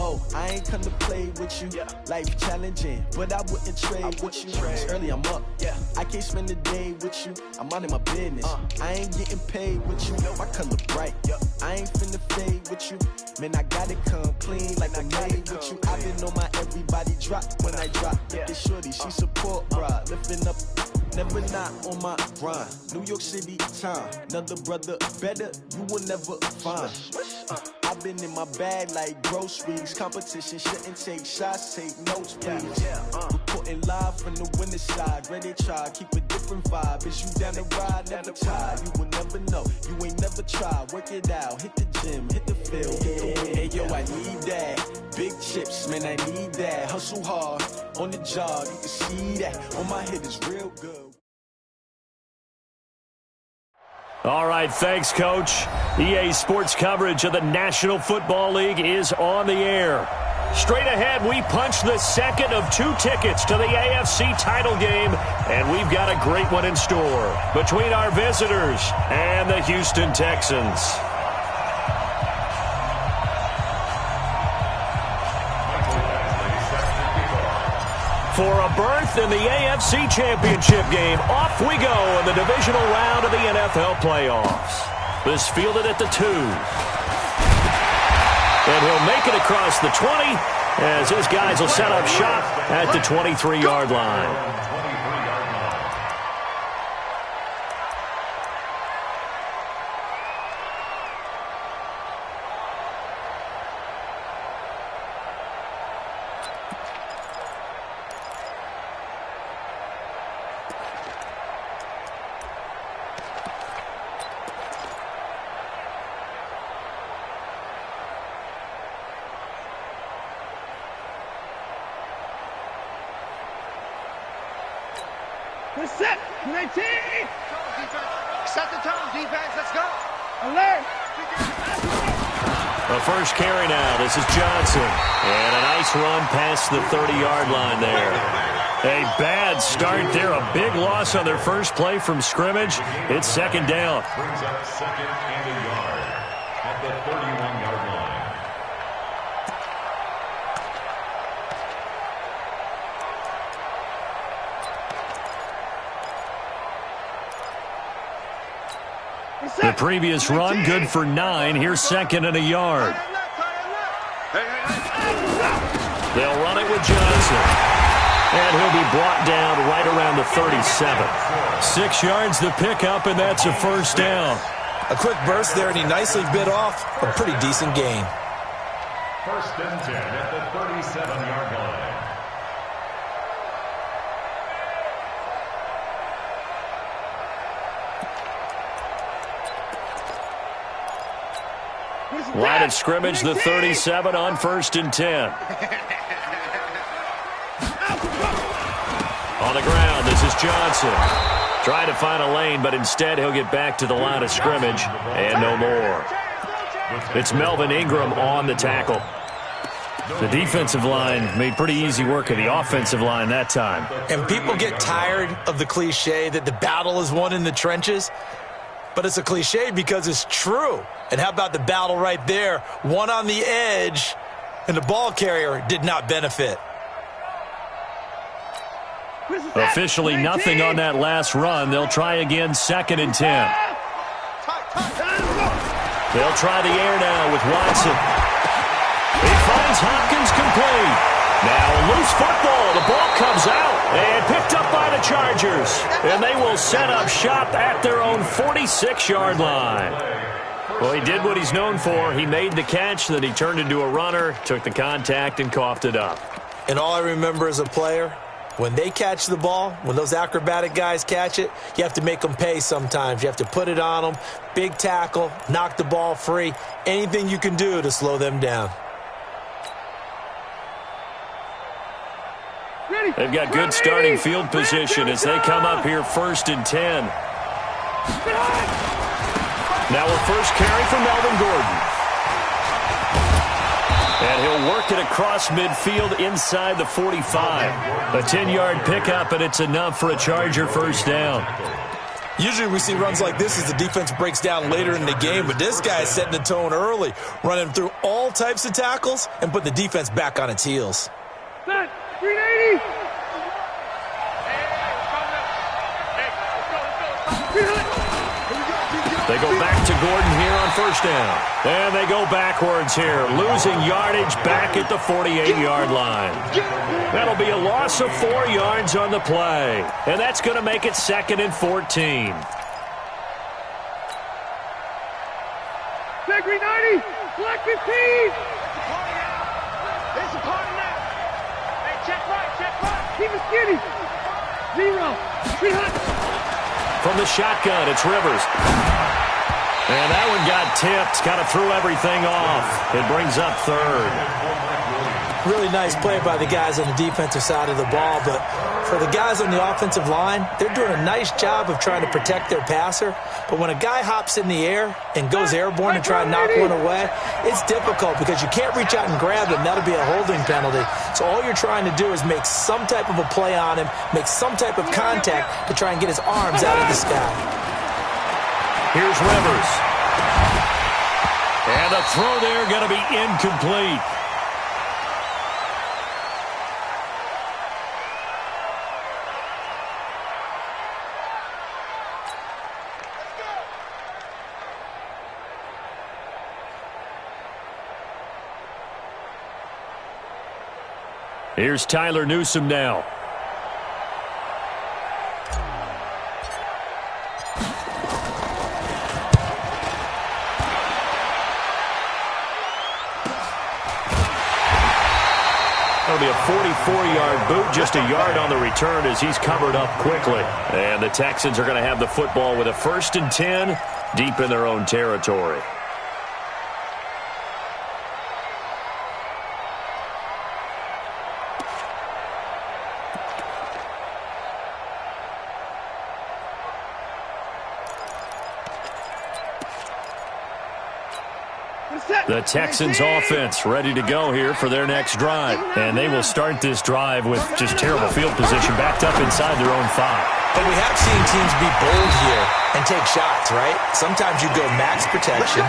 Oh, I ain't come to play with you. Life challenging, but I wouldn't trade with you. It's early, I'm up. I can't spend the day with you. I'm minding my business. I ain't getting paid with you. My color bright. I ain't finna fade with you. Man, I got it come clean like I made with you. I been on my everybody drop when I drop. Get shorty, she support, bruh. Lifting up, never not on my grind. New York City time, another brother better, you will never find. I've been in my bag like groceries. Competition shouldn't take shots, take notes, please. Reporting live from the winning side. Ready to try, keep a different vibe. Is you down the ride, never tired. You will never know, you ain't never tried. Work it out, hit the gym, hit the field, hit the win. Hey yo, I need that. Big chips, man, I need that. Hustle hard, on the job, you can see that. On my head is real good. All right, thanks, Coach. EA Sports coverage of the National Football League is on the air. Straight ahead, we punch the second of 2 tickets to the AFC title game, and we've got a great one in store between our visitors and the Houston Texans. For a berth in the AFC Championship game, off we go in the divisional round of the NFL playoffs. This fielded at the 2. And he'll make it across the 20 as his guys will set up shop at the 23-yard line. We're set. 19. Set the tone, defense. Let's go. Alert. The first carry now. This is Johnson. And a nice run past the 30-yard line there. A bad start there. A big loss on their first play from scrimmage. It's second down. Brings up second and a yard at the 31-yard line. The previous run, good for 9. Here's second and a yard. They'll run it with Johnson. And he'll be brought down right around the 37. 6 yards the pickup, and that's a first down. A quick burst there, and he nicely bit off a pretty decent gain. First and 10 at the 37-yard line. Line of scrimmage, the 37 on first and 10. On the ground, this is Johnson. Trying to find a lane, but instead he'll get back to the line of scrimmage and no more. It's Melvin Ingram on the tackle. The defensive line made pretty easy work of the offensive line that time. And people get tired of the cliche that the battle is won in the trenches. But it's a cliche because it's true. And how about the battle right there? One on the edge, and the ball carrier did not benefit. Officially nothing on that last run. They'll try again, second and 10. They'll try the air now with Watson. He finds Hopkins complete. Now a loose football. The ball comes out and picked up by the Chargers. And they will set up shop at their own 46-yard line. Well, he did what he's known for. He made the catch, then he turned into a runner, took the contact, and coughed it up. And all I remember as a player, when they catch the ball, when those acrobatic guys catch it, you have to make them pay sometimes. You have to put it on them, big tackle, knock the ball free, anything you can do to slow them down. They've got good starting field position as they come up here first and 10. Now a first carry from Melvin Gordon. And he'll work it across midfield inside the 45. A 10-yard pickup, and it's enough for a Charger first down. Usually we see runs like this as the defense breaks down later in the game, but this guy is setting the tone early, running through all types of tackles and put the defense back on its heels. Set. 380. They go back to Gordon here on first down. And they go backwards here, losing yardage back at the 48-yard line. That'll be a loss of 4 yards on the play. And that's going to make it 2nd and 14. Set 390. Black 15. There's a party now. Hey, check right, check right. Keep it skinny. 0. 300. From the shotgun, it's Rivers. And that one got tipped, kind of threw everything off. It brings up 3rd. Really nice play by the guys on the defensive side of the ball, but for the guys on the offensive line, they're doing a nice job of trying to protect their passer. But when a guy hops in the air and goes airborne and try to knock one away, it's difficult because you can't reach out and grab him. That'll be a holding penalty. So all you're trying to do is make some type of a play on him, make some type of contact to try and get his arms out of the sky. Here's Rivers. And a throw there going to be incomplete. Here's Tyler Newsome now. That'll be a 44-yard boot, just a yard on the return as he's covered up quickly. And the Texans are going to have the football with a 1st and 10 deep in their own territory. The Texans offense ready to go here for their next drive. And they will start this drive with just terrible field position backed up inside their own 5. But we have seen teams be bold here and take shots, right? Sometimes you go max protection,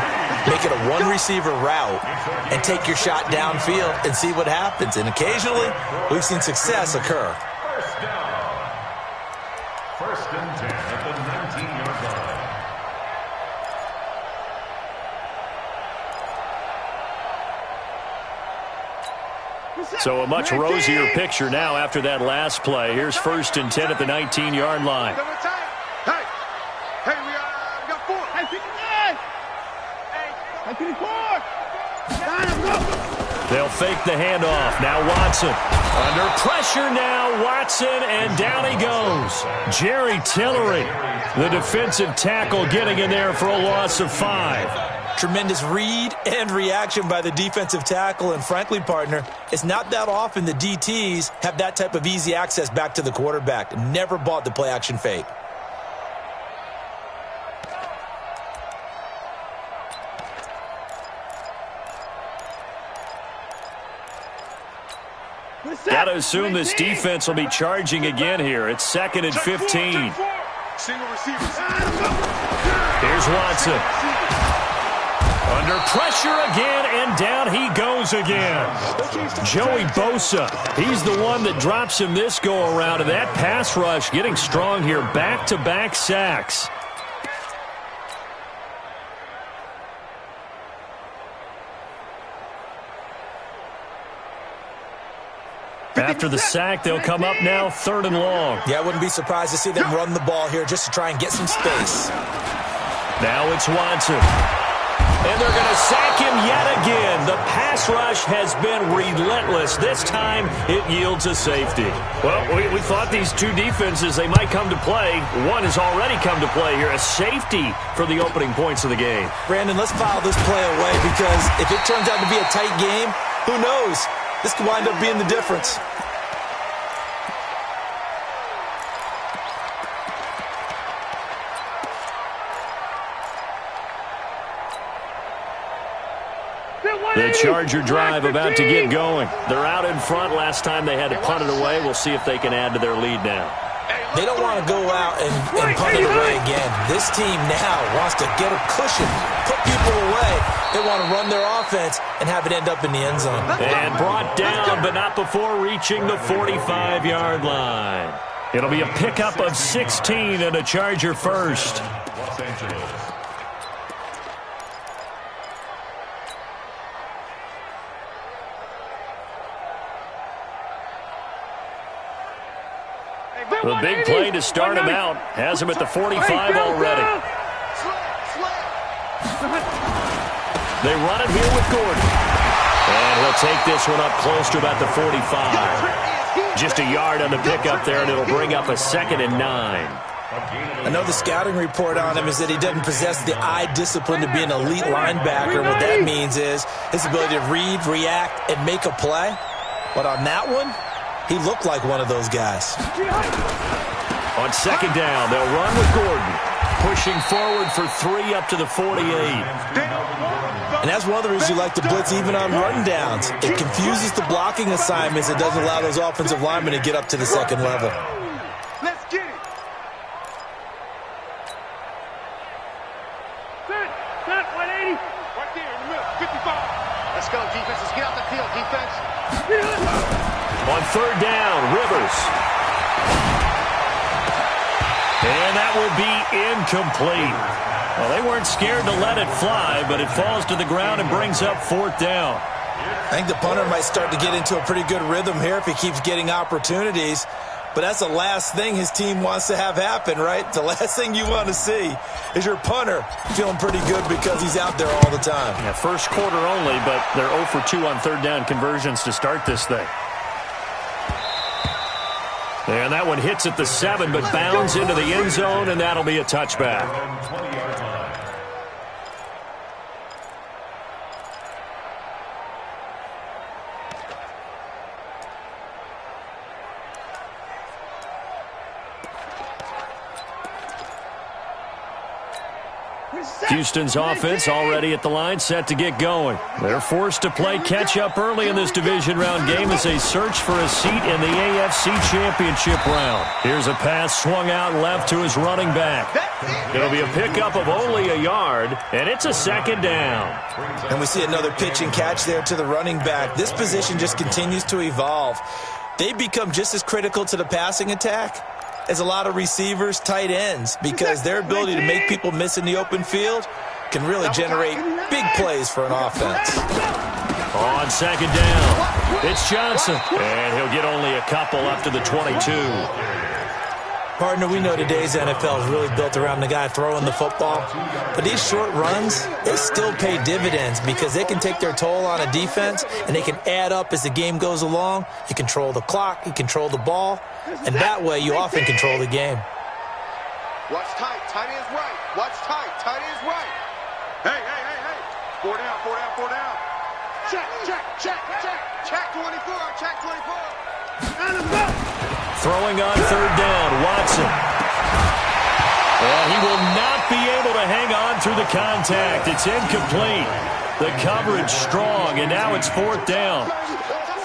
make it a one-receiver route, and take your shot downfield and see what happens. And occasionally, we've seen success occur. First down. 1st and 10 at the 19-yard line. So a much rosier picture now after that last play. Here's 1st and 10 at the 19-yard line. Hey, we got 4. Hey, 59. Hey, 54. They'll fake the handoff. Now Watson. Under pressure now, Watson, and down he goes. Jerry Tillery, the defensive tackle, getting in there for a loss of 5. Tremendous read and reaction by the defensive tackle. And frankly, partner, it's not that often the DTs have that type of easy access back to the quarterback. Never bought the play-action fake. Got to assume this defense will be charging again here. It's 2nd and 15. Single receivers. Here's Watson. Under pressure again, and down he goes again. Joey Bosa, he's the one that drops him this go-around, and that pass rush getting strong here. Back-to-back sacks. After the sack, they'll come up now 3rd and long. Yeah, I wouldn't be surprised to see them run the ball here just to try and get some space. Now it's Watson. And they're going to sack him yet again. The pass rush has been relentless. This time, it yields a safety. Well, we thought these two defenses, they might come to play. One has already come to play here. A safety for the opening points of the game. Brandon, let's file this play away because if it turns out to be a tight game, who knows? This could wind up being the difference. The Charger drive about to get going. They're out in front. Last time they had to punt it away. We'll see if they can add to their lead now. They don't want to go out and punt it away again. This team now wants to get a cushion, put people away. They want to run their offense and have it end up in the end zone. And brought down, but not before reaching the 45-yard line. It'll be a pickup of 16 and a Charger first. Los Angeles. The big play to start him out. Has him at the 45 already. They run it here with Gordon. And he'll take this one up close to about the 45. Just a yard on the pickup there, and it'll bring up a 2nd and 9. I know the scouting report on him is that he doesn't possess the eye discipline to be an elite linebacker. What that means is his ability to read, react, and make a play. But on that one, he looked like one of those guys. On 2nd down, they'll run with Gordon. Pushing forward for 3 up to the 48. And that's one of the reasons you like to blitz even on run downs. It confuses the blocking assignments. It doesn't allow those offensive linemen to get up to the 2nd level. Let's get it. Set, 180. Right there in the middle, 55. Let's go, defense. Let's get out the field, defense. On 3rd down, Rivers. And that will be incomplete. Well, they weren't scared to let it fly, but it falls to the ground and brings up 4th down. I think the punter might start to get into a pretty good rhythm here if he keeps getting opportunities. But that's the last thing his team wants to have happen, right? The last thing you want to see is your punter feeling pretty good because he's out there all the time. Yeah, first quarter only, but they're 0 for 2 on 3rd down conversions to start this thing. And that one hits at the 7, but bounds into the end zone, and that'll be a touchback. 20-yard line. Houston's offense already at the line, set to get going. They're forced to play catch-up early in this division round game as they search for a seat in the AFC Championship round. Here's a pass swung out left to his running back. It'll be a pickup of only a yard, and it's a 2nd down. And we see another pitch and catch there to the running back. This position just continues to evolve. They become just as critical to the passing attack as a lot of receivers, tight ends, because their ability to make people miss in the open field can really generate big plays for an offense. On 2nd down, it's Johnson, and he'll get only a couple up to the 22. Partner, we know today's NFL is really built around the guy throwing the football, but these short runs, they still pay dividends because they can take their toll on a defense, and they can add up as the game goes along. You control the clock, you control the ball, and that way you often control the game. Watch tight. Tight end's right. Watch tight. Tight end's right. Hey. 4 down, 4 down, 4 down. Check. Check 24. Check 24. Throwing on 3rd down, Watson. Well, he will not be able to hang on through the contact. It's incomplete. The coverage strong, and now it's 4th down.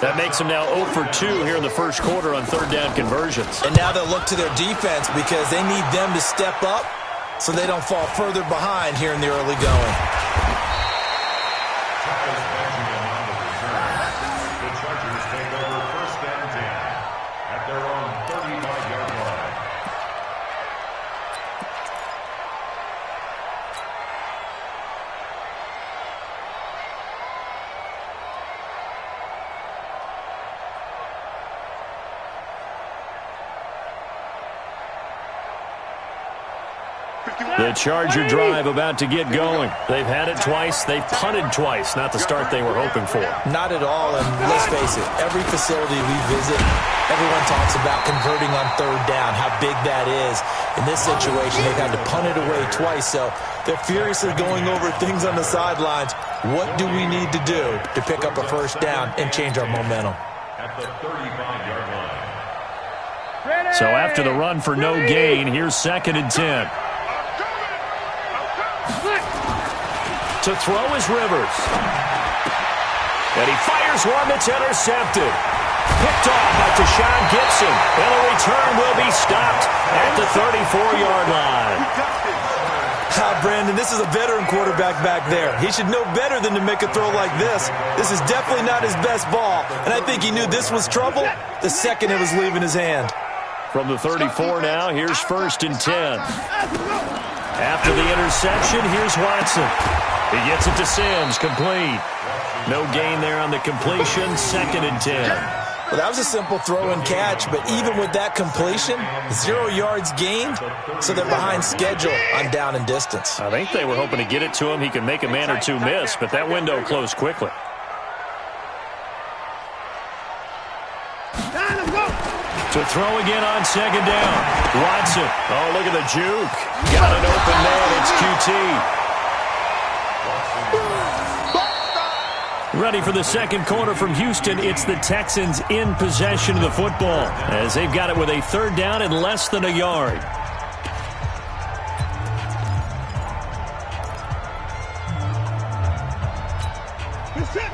That makes them now 0 for 2 here in the first quarter on 3rd down conversions. And now they'll look to their defense because they need them to step up so they don't fall further behind here in the early going. The Chargers take over 1st and 10 at their own 35-yard line. The Charger drive about to get going. They've had it twice. They've punted twice. Not the start they were hoping for. Not at all, and let's face it, every facility we visit, everyone talks about converting on 3rd down, how big that is. In this situation, they've had to punt it away twice, so they're furiously going over things on the sidelines. What do we need to do to pick up a 1st down and change our momentum? At the 35-yard line. So after the run for no gain, here's 2nd and 10. To throw is Rivers. And he fires one that's intercepted. Picked off by Deshaun Gibson. And the return will be stopped at the 34-yard line. Brandon, this is a veteran quarterback back there. He should know better than to make a throw like this. This is definitely not his best ball, and I think he knew this was trouble the second it was leaving his hand. From the 34 now, here's 1st and 10. After the interception, here's Watson. He gets it to Sims, complete. No gain there on the completion, 2nd and 10. Well, that was a simple throw and catch, but even with that completion, 0 yards gained, so they're behind schedule on down and distance. I think they were hoping to get it to him. He could make a man or two miss, but that window closed quickly. To throw again on 2nd down. Watson. Oh, look at the juke. Got an open man. It's QT. Ready for the second quarter from Houston. It's the Texans in possession of the football as they've got it with a 3rd down and less than a yard.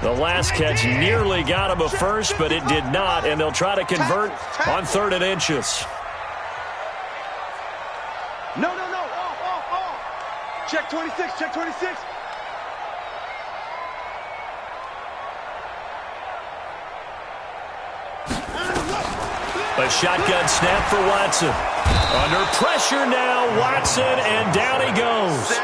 The last catch nearly got him a first, but it did not, and they'll try to convert on 3rd and inches. No. Check 26, check 26. A shotgun snap for Watson. Under pressure now, Watson, and down he goes.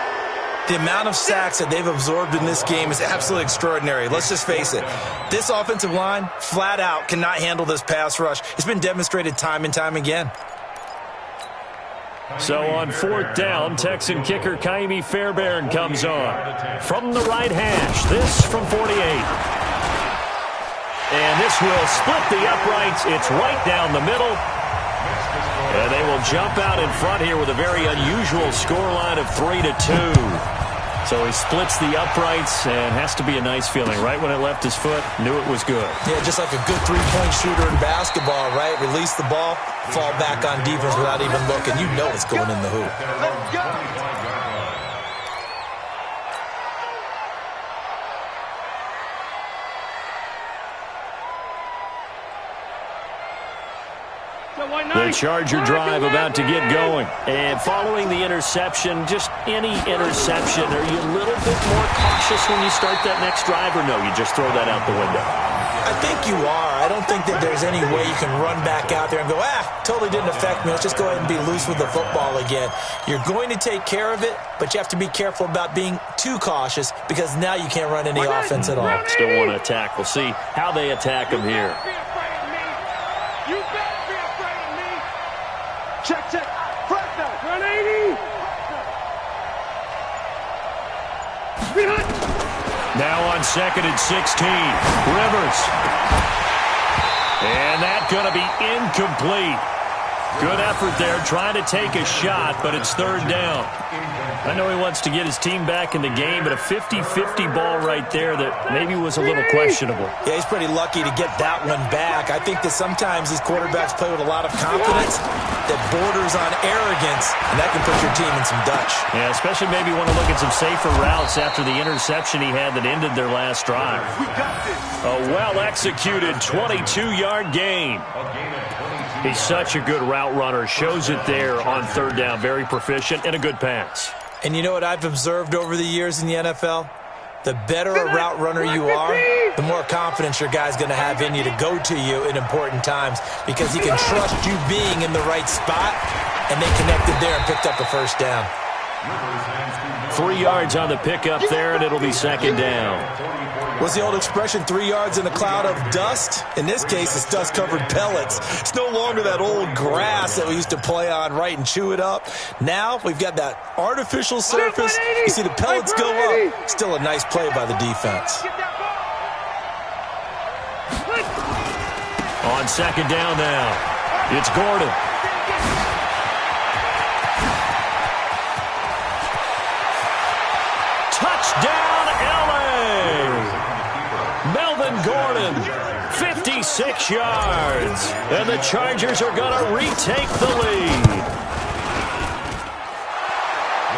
The amount of sacks that they've absorbed in this game is absolutely extraordinary. Let's just face it. This offensive line, flat out, cannot handle this pass rush. It's been demonstrated time and time again. So on 4th down, Texan kicker Kaimi Fairbairn comes on. From the right hash, this from 48. And this will split the uprights. It's right down the middle. And they will jump out in front here with a very unusual scoreline of 3-2. So he splits the uprights and has to be a nice feeling. Right when it left his foot, knew it was good. Yeah, just like a good three-point shooter in basketball, right? Release the ball, fall back on defense without even looking. You know it's going in the hoop. Let's go. The Charger drive about to get going. And following the interception, just any interception, are you a little bit more cautious when you start that next drive, or no, you just throw that out the window? I think you are. I don't think that there's any way you can run back out there and go, totally didn't affect me. Let's just go ahead and be loose with the football again. You're going to take care of it, but you have to be careful about being too cautious because now you can't run any offense at all. Still want to attack. We'll see how they attack him here. Check. Fresno. 180. Now on 2nd and 16. Rivers. And that's going to be incomplete. Good effort there, trying to take a shot, but it's 3rd down. I know he wants to get his team back in the game, but a 50-50 ball right there that maybe was a little questionable. Yeah, he's pretty lucky to get that one back. I think that sometimes these quarterbacks play with a lot of confidence that borders on arrogance, and that can put your team in some Dutch. Yeah, especially maybe want to look at some safer routes after the interception he had that ended their last drive. A well-executed 22-yard gain. He's such a good route runner. Shows it there on 3rd down. Very proficient and a good pass. And you know what I've observed over the years in the NFL? The better a route runner you are, the more confidence your guy's going to have in you to go to you in important times because he can trust you being in the right spot, and they connected there and picked up a 1st down. 3 yards on the pickup there, and it'll be 2nd down. What's the old expression, 3 yards in a cloud of dust? In this case, it's dust-covered pellets. It's no longer that old grass that we used to play on, right, and chew it up. Now we've got that artificial surface. You see the pellets go up. Still a nice play by the defense. On 2nd down now, it's Gordon. Touchdown, L.A. Melvin Gordon, 56 yards. And the Chargers are going to retake the lead.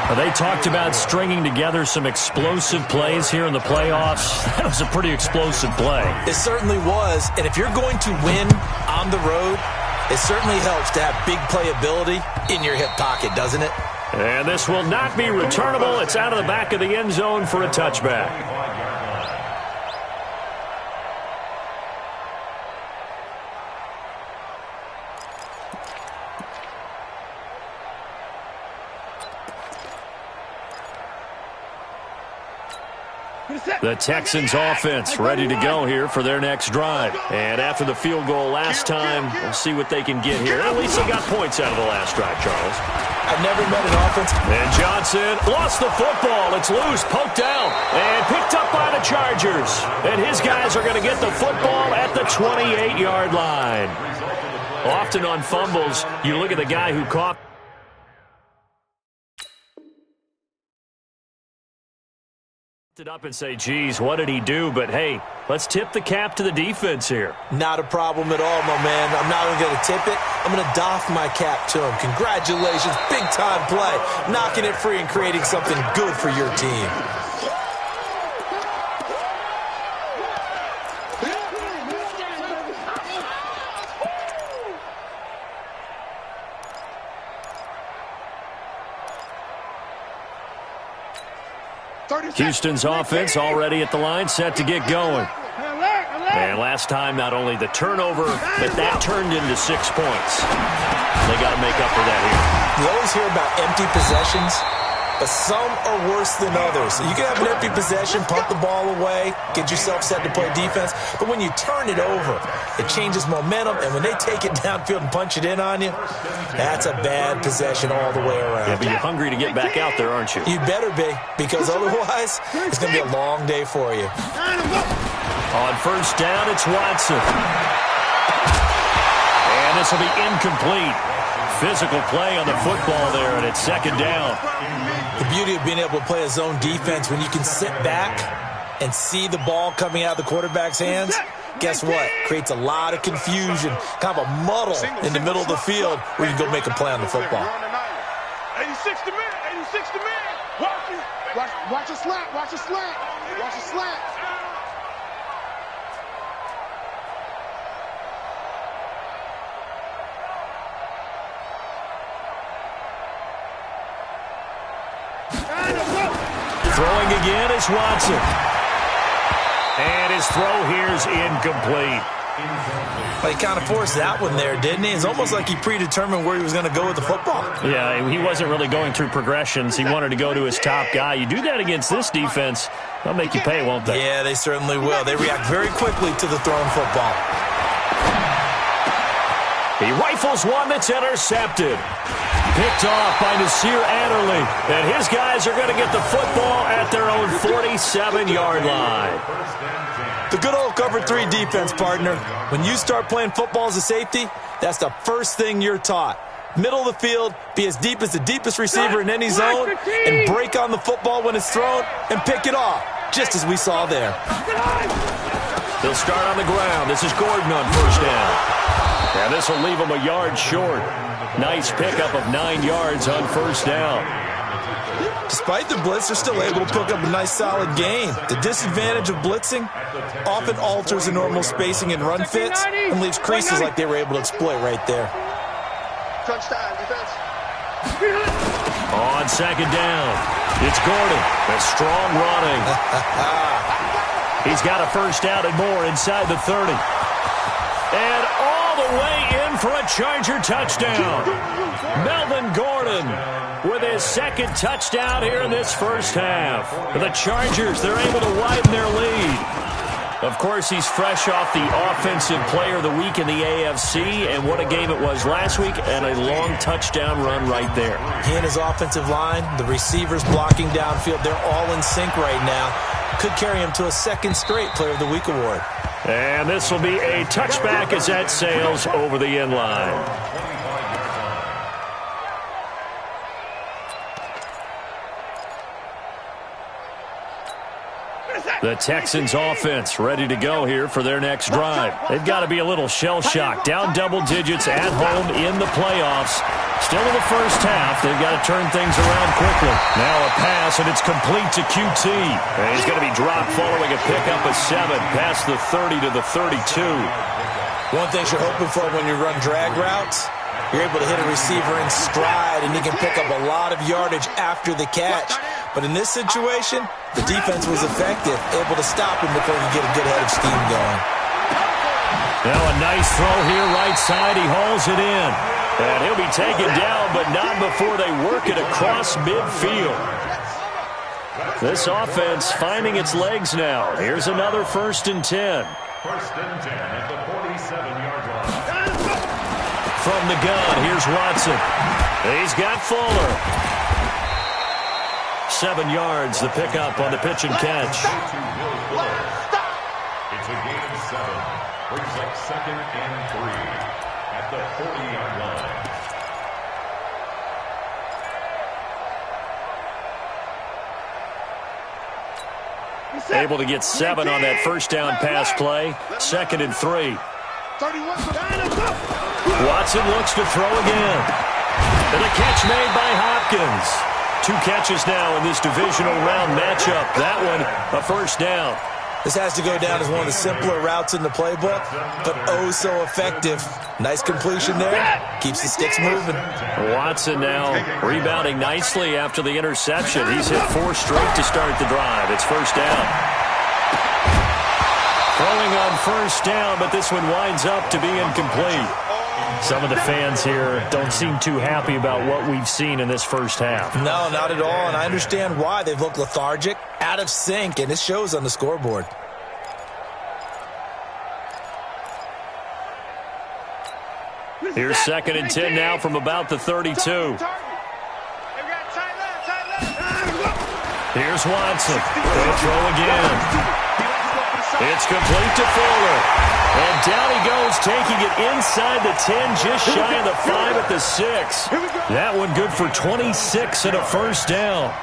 Well, they talked about stringing together some explosive plays here in the playoffs. That was a pretty explosive play. It certainly was. And if you're going to win on the road, it certainly helps to have big playability in your hip pocket, doesn't it? And this will not be returnable. It's out of the back of the end zone for a touchback. The Texans offense ready to go here for their next drive. And after the field goal last time, we'll see what they can get here. At least they got points out of the last drive, Charles. I've never met an offense. And Johnson lost the football. It's loose, poked out, and picked up by the Chargers. And his guys are going to get the football at the 28-yard line. Often on fumbles, you look at the guy who caught it up and say, geez, what did he do? But, hey, let's tip the cap to the defense here. Not a problem at all, my man. I'm not even going to tip it. I'm going to doff my cap to him. Congratulations, big-time play. Knocking it free and creating something good for your team. Houston's offense already at the line, set to get going. And last time, not only the turnover, but that turned into 6 points. They got to make up for that here. You always hear about empty possessions, but some are worse than others. You can have an empty possession, punt the ball away, get yourself set to play defense, but when you turn it over, it changes momentum, and when they take it downfield and punch it in on you, that's a bad possession all the way around. Yeah, but you're hungry to get back out there, aren't you? You better be, because otherwise, it's going to be a long day for you. On first down, it's Watson. And this will be incomplete. Physical play on the football there, and it's second down. The beauty of being able to play a zone defense, when you can sit back and see the ball coming out of the quarterback's hands, guess what? Creates a lot of confusion, kind of a muddle in the middle of the field where you can go make a play on the football. 86 to man, 86 to man. Watch a slant, watch a slant, watch a slant. Throwing again is Watson. And his throw here is incomplete. Well, he kind of forced that one there, didn't he? It's almost like he predetermined where he was going to go with the football. Yeah, he wasn't really going through progressions. He wanted to go to his top guy. You do that against this defense, they'll make you pay, won't they? Yeah, they certainly will. They react very quickly to the thrown football. He rifles one that's intercepted. Picked off by Nasir Adderley. And his guys are going to get the football at their own 47-yard line. The good old cover 3 defense, partner. When you start playing football as a safety, that's the first thing you're taught. Middle of the field, be as deep as the deepest receiver in any zone, and break on the football when it's thrown and pick it off, just as we saw there. They'll start on the ground. This is Gordon on first down. And this will leave him a yard short. Nice pickup of 9 yards on first down. Despite the blitz, they're still able to pick up a nice solid gain. The disadvantage of blitzing often alters the normal spacing and run fits and leaves creases like they were able to exploit right there. Crunch time, defense. On second down, it's Gordon. That's strong running. He's got a first down and more inside the 30. And all the way in for a Charger touchdown. Melvin Gordon with his second touchdown here in this first half. The Chargers, they're able to widen their lead. Of course, he's fresh off the Offensive Player of the Week in the AFC, and what a game it was last week, and a long touchdown run right there. He and his offensive line, the receivers blocking downfield, they're all in sync right now. Could carry him to a second straight Player of the Week award. And this will be a touchback as that sails over the end line. The Texans offense ready to go here for their next drive. They've got to be a little shell-shocked. Down double digits at home in the playoffs. Still in the first half. They've got to turn things around quickly. Now a pass, and it's complete to QT. And he's going to be dropped following a pickup of 7 past the 30 to the 32. One thing you're hoping for when you run drag routes, you're able to hit a receiver in stride, and he can pick up a lot of yardage after the catch. But in this situation, the defense was effective, able to stop him before he could get a good head of steam going. Now a nice throw here, right side. He hauls it in. And he'll be taken down, but not before they work it across midfield. This offense finding its legs now. Here's another 1st and 10. 1st and 10 at the 47-yard line. From the gun, here's Watson. He's got Fuller. 7 yards, the pickup on the pitch and catch. It's a gain of 7. Brings up 2nd and 3 at the 40-yard line. Able to get 7 on that first down pass play. 2nd and 3. Watson looks to throw again. And a catch made by Hopkins. 2 catches now in this divisional round matchup. That one, a first down. This has to go down as one of the simpler routes in the playbook, but oh so effective. Nice completion there. Keeps the sticks moving. Watson now rebounding nicely after the interception. He's hit 4 straight to start the drive. It's first down. Throwing on first down, but this one winds up to be incomplete. Some of the fans here don't seem too happy about what we've seen in this first half. No, not at all, and I understand why. They've looked lethargic, out of sync, and it shows on the scoreboard. Here's 2nd and 10 now from about the 32. Here's Watson. They'll throw again. It's complete to Fuller. And down he goes, taking it inside the 10, just shy of the 5 at the 6. That one good for 26 and a first down.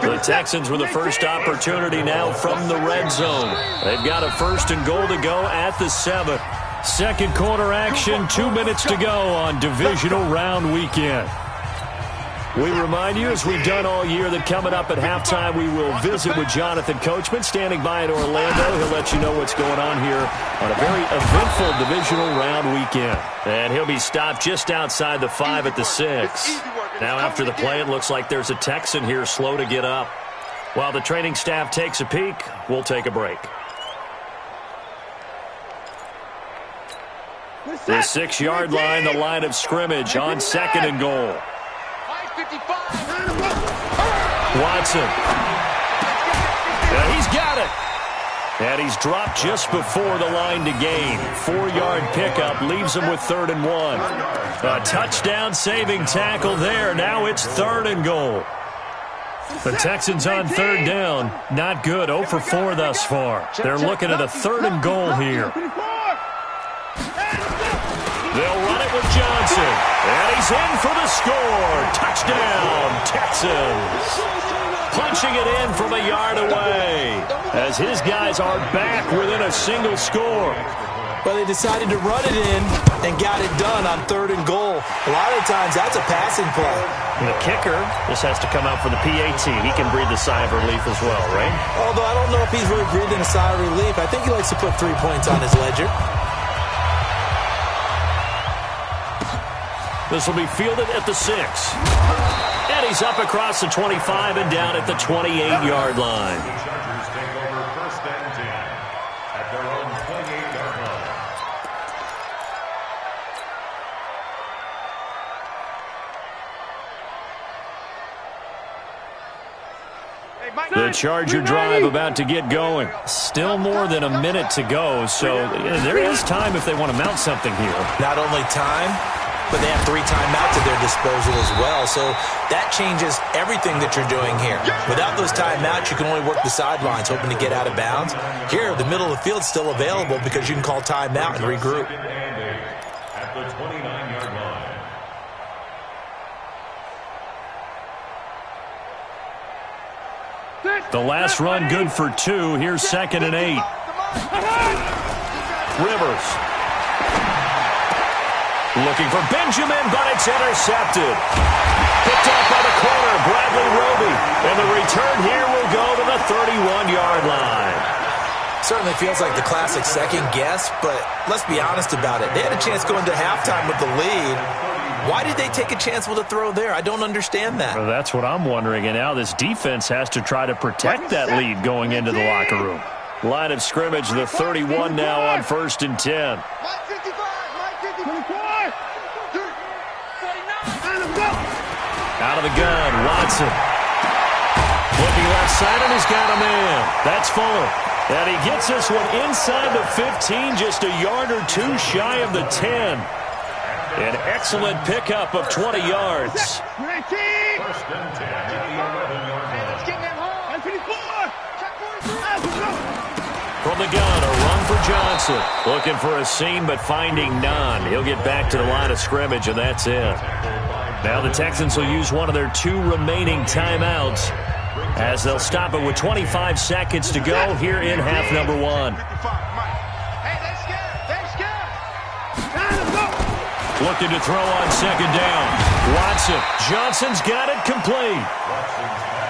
The Texans with the first opportunity now from the red zone. They've got a 1st and goal to go at the 7. Second quarter action, 2 minutes to go on divisional round weekend. We remind you, as we've done all year, that coming up at halftime, we will visit with Jonathan Coachman, standing by in Orlando. He'll let you know what's going on here on a very eventful divisional round weekend. And he'll be stopped just outside the 5 at the 6. Now after the play, it looks like there's a Texan here slow to get up. While the training staff takes a peek, we'll take a break. The 6-yard line, the line of scrimmage on 2nd and goal. Watson. And he's got it. And he's dropped just before the line to gain. 4-yard pickup leaves him with 3rd and 1. A touchdown saving tackle there. Now it's 3rd and goal. The Texans on 3rd down. Not good. 0 for 4 thus far. They're looking at a 3rd and goal here. They'll run it with Johnson. And he's in for the score. Touchdown, Texans. Punching it in from a yard away as his guys are back within a single score. But they decided to run it in and got it done on 3rd and goal. A lot of the times that's a passing play. And the kicker just has to come out for the PAT. He can breathe a sigh of relief as well, right? Although I don't know if he's really breathing a sigh of relief. I think he likes to put 3 points on his ledger. This will be fielded at the 6. And he's up across the 25 and down at the 28-yard line. The Chargers take over 1st and 10 at their own 28-yard line. The Charger drive about to get going. Still more than a minute to go, so there is time if they want to mount something here. Not only time, but they have 3 timeouts at their disposal as well. So that changes everything that you're doing here. Without those timeouts, you can only work the sidelines, hoping to get out of bounds. Here, the middle of the field's still available because you can call timeout and regroup. At the 29-yard line. The last run good for 2. Here's 2nd and 8. Rivers. Looking for Benjamin, but it's intercepted. Picked off by the corner, Bradley Roby. And the return here will go to the 31-yard line. Certainly feels like the classic second guess, but let's be honest about it. They had a chance going to halftime with the lead. Why did they take a chance with a throw there? I don't understand that. Well, that's what I'm wondering. And now this defense has to try to protect that lead going into the locker room. Line of scrimmage, the 31 now on 1st and 10. Out of the gun, Watson. Looking left side, and he's got a man. That's Fuller. And he gets this one inside the 15, just a yard or 2 shy of the 10. An excellent pickup of 20 yards. 1st and 10 at the 11-yard line. From the gun, a run for Johnson. Looking for a seam, but finding none. He'll get back to the line of scrimmage, and that's it. Now the Texans will use one of their 2 remaining timeouts as they'll stop it with 25 seconds to go here in half number 1. Looking to throw on 2nd down. Watson. Johnson's got it complete.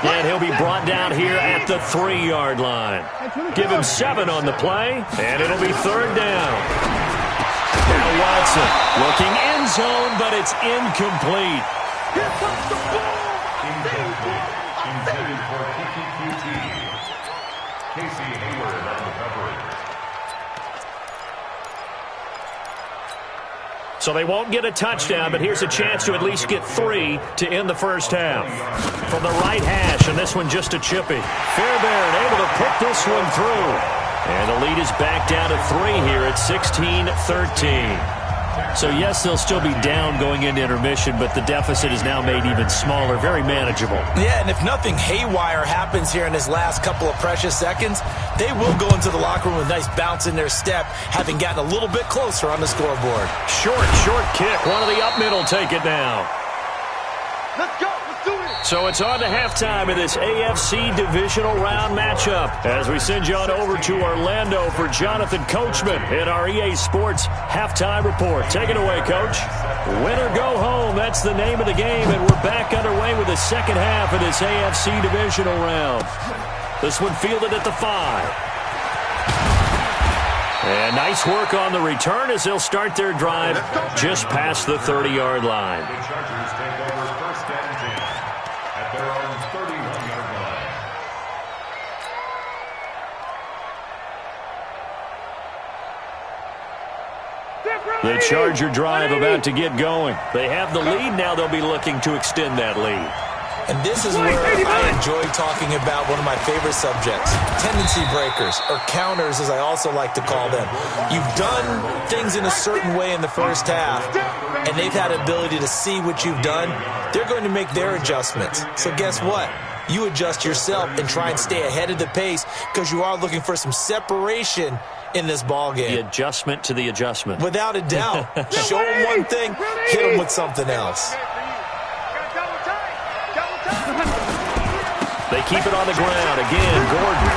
And he'll be brought down here at the 3-yard line. Give him 7 on the play, and it'll be 3rd down. Now Watson looking end zone, but it's incomplete. Incomplete. Intended for TTQT. Casey Hayward on the coverage. So they won't get a touchdown, but here's a chance to at least get 3 to end the first half. From the right hash, and this one just a chippy. Fairbairn able to put this one through. And the lead is back down to 3 here at 16-13. So, yes, they'll still be down going into intermission, but the deficit is now made even smaller, very manageable. Yeah, and if nothing haywire happens here in his last couple of precious seconds, they will go into the locker room with a nice bounce in their step, having gotten a little bit closer on the scoreboard. Short kick. One of the up middle take it now. Let's go. Let's do it. So it's on to halftime of this AFC Divisional Round matchup as we send you on over to Orlando for Jonathan Coachman in our EA Sports Halftime Report. Take it away, Coach. Win or go home, that's the name of the game, and we're back underway with the second half of this AFC Divisional Round. This one fielded at the 5. And nice work on the return as they'll start their drive just past the 30-yard line. The Chargers take over 1st and 10 at their own 31-yard line. The Charger drive about to get going. They have the lead. Now they'll be looking to extend that lead. And this is where I enjoy talking about one of my favorite subjects, tendency breakers, or counters as I also like to call them. You've done things in a certain way in the first half, and they've had the ability to see what you've done. They're going to make their adjustments. So guess what? You adjust yourself and try and stay ahead of the pace because you are looking for some separation in this ball game. The adjustment to the adjustment. Without a doubt. Show them one thing, hit them with something else. They keep it on the ground. Again, Gordon.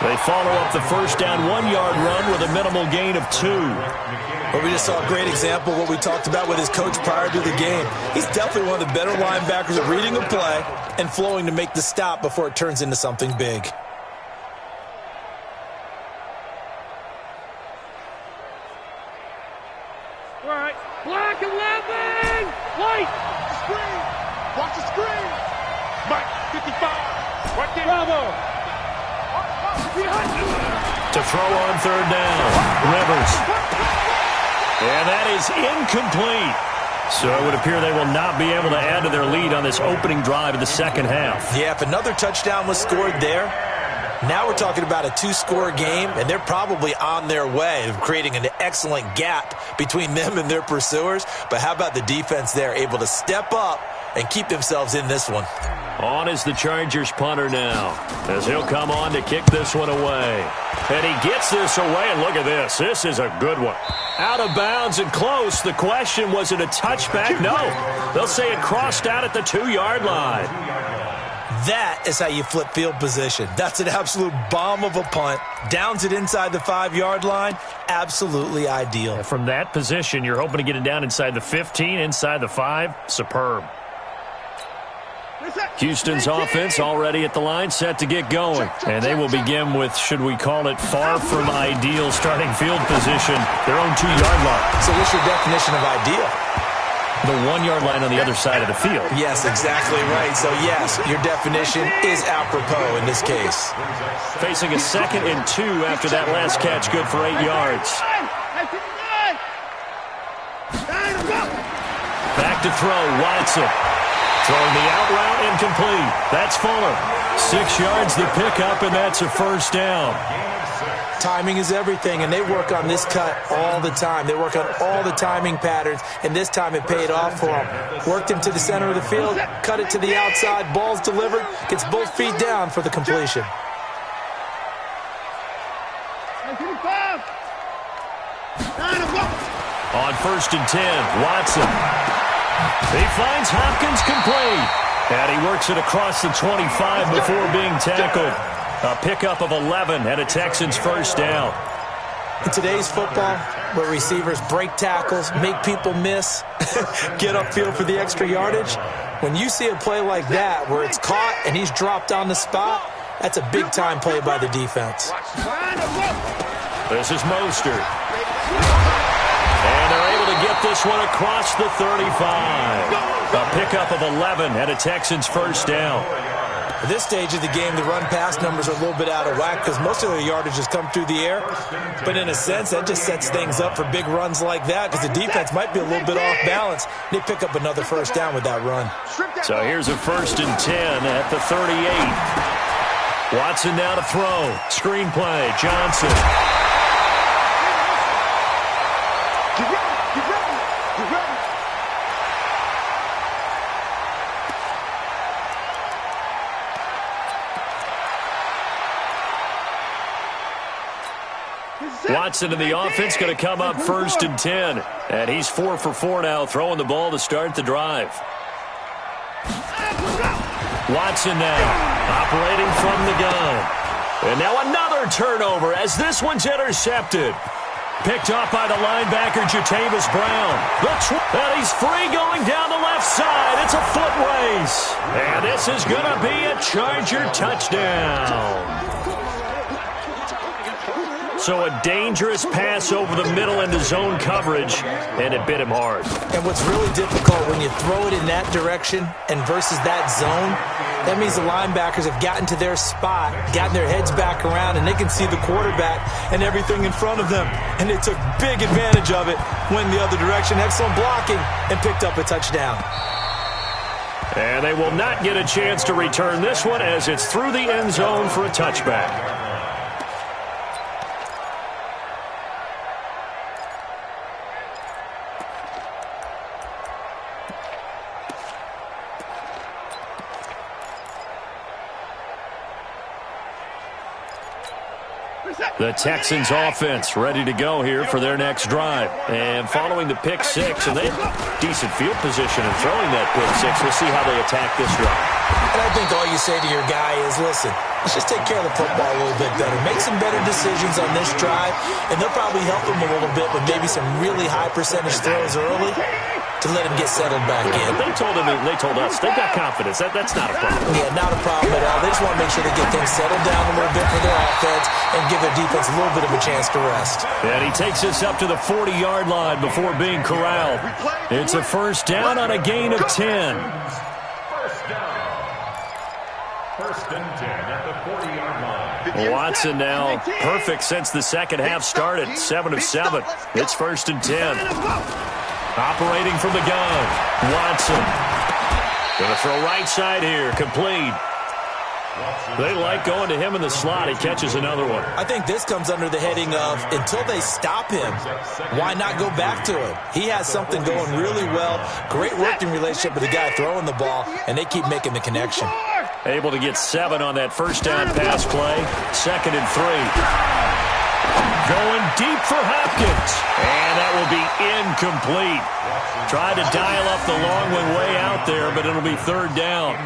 They follow up the first down 1-yard run with a minimal gain of 2. Well, we just saw a great example of what we talked about with his coach prior to the game. He's definitely one of the better linebackers at reading a play and flowing to make the stop before it turns into something big. All right. Black 11! White! Screen. Watch the screen. Mike, 55. Right there. Bravo! To throw on 3rd down. Rivers. And that is incomplete. So it would appear they will not be able to add to their lead on this opening drive of the second half. Yeah, if another touchdown was scored there, now we're talking about a 2-score game, and they're probably on their way of creating an excellent gap between them and their pursuers. But how about the defense there, able to step up and keep themselves in this one? On is the Chargers punter now, as he'll come on to kick this one away. And he gets this away, and look at this. This is a good one. Out of bounds and close. The question, was it a touchback? No. They'll say it crossed out at the 2-yard line. That is how you flip field position. That's an absolute bomb of a punt. Downs it inside the 5-yard line. Absolutely ideal. From that position, you're hoping to get it down inside the 15, inside the 5. Superb. Houston's offense already at the line, set to get going. And they will begin with, should we call it, far from ideal starting field position, their own 2-yard line. So what's your definition of ideal? The 1-yard line on the other side of the field. Yes, exactly right. So, yes, your definition is apropos in this case. Facing a 2nd and 2 after that last catch, good for 8 yards. Back to throw, Watson. Throwing the out route, incomplete. That's Fuller. 6 yards the pickup, and that's a first down. Timing is everything, and they work on this cut all the time. They work on all the timing patterns, and this time it paid off for them. Worked him to the center of the field, cut it to the outside, ball's delivered, gets both feet down for the completion. On 1st and 10, Watson. He finds Hopkins complete, and he works it across the 25 before being tackled. A pickup of 11 and a Texans first down. In today's football, where receivers break tackles, make people miss, get upfield for the extra yardage, when you see a play like that where it's caught and he's dropped on the spot, that's a big-time play by the defense. This is Mostert. And they're able to get this one across the 35. A pickup of 11 and a Texans first down. At this stage of the game, the run-pass numbers are a little bit out of whack because most of the yardage has come through the air. But in a sense, that just sets things up for big runs like that because the defense might be a little bit off balance. They pick up another first down with that run. So here's a 1st and 10 at the 38. Watson now to throw. Screenplay, Johnson. Get ready, get ready, get ready. Watson in the offense going to come up 1st and 10. And he's 4 for 4 now, throwing the ball to start the drive. Watson now, operating from the gun. And now another turnover as this one's intercepted. Picked off by the linebacker, Jatavis Brown. And he's free going down the left side. It's a foot race. And this is going to be a Charger touchdown. So a dangerous pass over the middle into zone coverage, and it bit him hard. And what's really difficult when you throw it in that direction and versus that zone, that means the linebackers have gotten to their spot, gotten their heads back around, and they can see the quarterback and everything in front of them. And they took big advantage of it, went the other direction, excellent blocking, and picked up a touchdown. And they will not get a chance to return this one as it's through the end zone for a touchback. The Texans offense ready to go here for their next drive. And following the pick six, and they have decent field position in throwing that pick six. We'll see how they attack this drive. And I think all you say to your guy is, listen, let's just take care of the football a little bit better. Make some better decisions on this drive, and they'll probably help him a little bit with maybe some really high percentage throws early to let him get settled back in. They told us they've got confidence. That's not a problem. Yeah, not a problem at all. They just want to make sure they get things settled down a little bit for their offense and give their defense a little bit of a chance to rest. And he takes us up to the 40-yard line before being corralled. It's a first down on a gain of 10. First down. 1st and 10 at the 40-yard line. Watson now perfect since the second half started. 7 of 7. It's 1st and 10. Operating from the gun, Watson. Going to throw right side here, complete. They like going to him in the slot. He catches another one. I think this comes under the heading of until they stop him, why not go back to him? He has something going really well. Great working relationship with the guy throwing the ball, and they keep making the connection. Able to get 7 on that first down pass play. 2nd and 3. Going deep for Hopkins. And that will be incomplete. Tried to dial up the long one way out there, but it'll be 3rd down.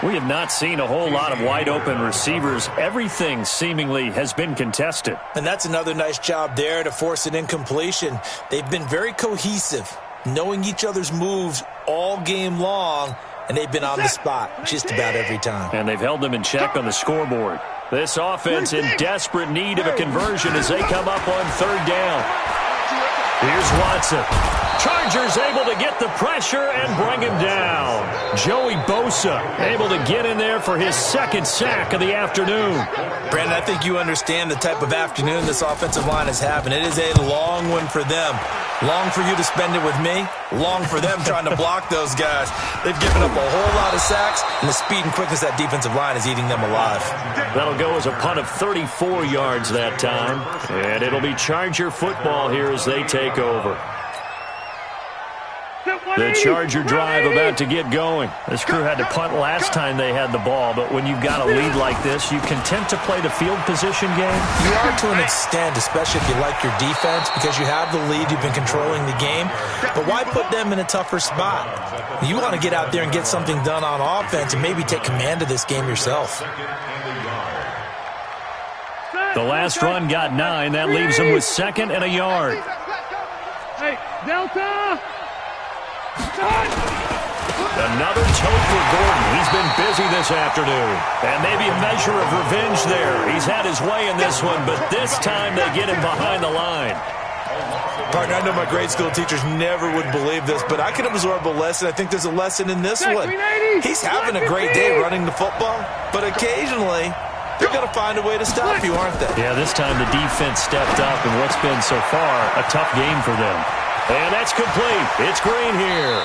We have not seen a whole lot of wide-open receivers. Everything seemingly has been contested. And that's another nice job there to force an incompletion. They've been very cohesive, knowing each other's moves all game long, and they've been on the spot just about every time. And they've held them in check on the scoreboard. This offense in desperate need of a conversion as they come up on third down. Here's Watson. Chargers able to get the pressure and bring him down. Joey Bosa able to get in there for his second sack of the afternoon. Brandon, I think you understand the type of afternoon this offensive line is having. It is a long one for them. Long for you to spend it with me. Long for them trying to block those guys. They've given up a whole lot of sacks, and the speed and quickness of that defensive line is eating them alive. That'll go as a punt of 34 yards that time. And it'll be Charger football here as they take over. The Charger drive about to get going. This crew had to punt last time they had the ball, but when you've got a lead like this, you content to play the field position game? You are to an extent, especially if you like your defense, because you have the lead, you've been controlling the game. But why put them in a tougher spot? You want to get out there and get something done on offense and maybe take command of this game yourself. The last run got 9. That leaves them with 2nd and a yard. Hey, Delta! Another tote for Gordon. He's been busy this afternoon. And maybe a measure of revenge there. He's had his way in this one, but this time they get him behind the line. Partner, I know my grade school teachers never would believe this, but I can absorb a lesson. I think there's a lesson in this one. He's having a great day running the football, but occasionally they're going to find a way to stop you, aren't they? Yeah, this time the defense stepped up in what's been so far a tough game for them. And that's complete. It's Green here.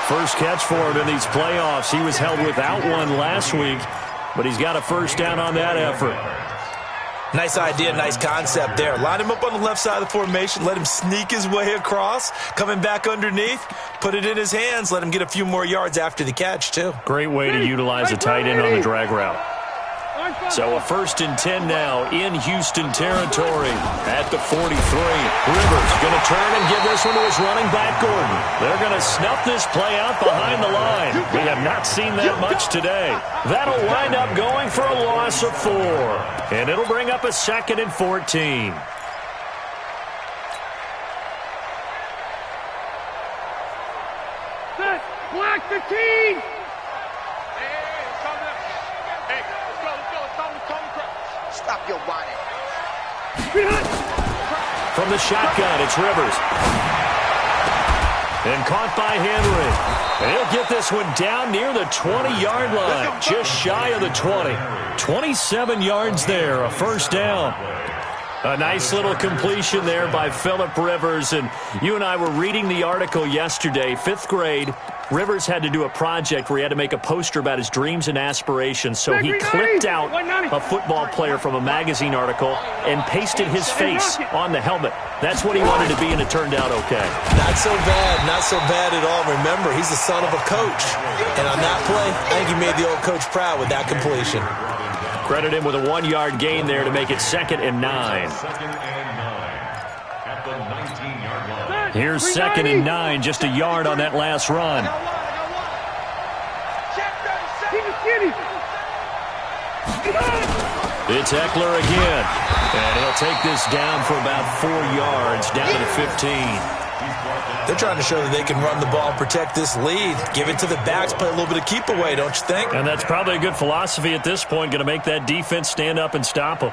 First catch for him in these playoffs. He was held without one last week, but he's got a first down on that effort. Nice idea, nice concept there. Line him up on the left side of the formation, let him sneak his way across, coming back underneath, put it in his hands, let him get a few more yards after the catch, too. Great way to utilize a tight end on the drag route. So a 1st and 10 now in Houston territory at the 43. Rivers going to turn and give this one to his running back, Gordon. They're going to snuff this play out behind the line. We have not seen that much today. That'll wind up going for a loss of 4. And it'll bring up a 2nd and 14. Black 15! Stop your whining. From the shotgun, it's Rivers. And caught by Henry. And he'll get this one down near the 20-yard line, just shy of the 20. 27 yards there, a first down. A nice little completion there by Phillip Rivers. And you and I were reading the article yesterday, 5th grade. Rivers had to do a project where he had to make a poster about his dreams and aspirations. So he clipped out a football player from a magazine article and pasted his face on the helmet. That's what he wanted to be, and it turned out okay. Not so bad at all. Remember, he's the son of a coach. And on that play, I think he made the old coach proud with that completion. Credit him with a 1-yard gain there to make it 2nd and 9. At the 19-yard line. Here's 2nd and 9, just a yard on that last run. It's Eckler again. And he'll take this down for about 4 yards, down to the 15. They're trying to show that they can run the ball and protect this lead. Give it to the backs, play a little bit of keep away, don't you think? And that's probably a good philosophy at this point, going to make that defense stand up and stop them.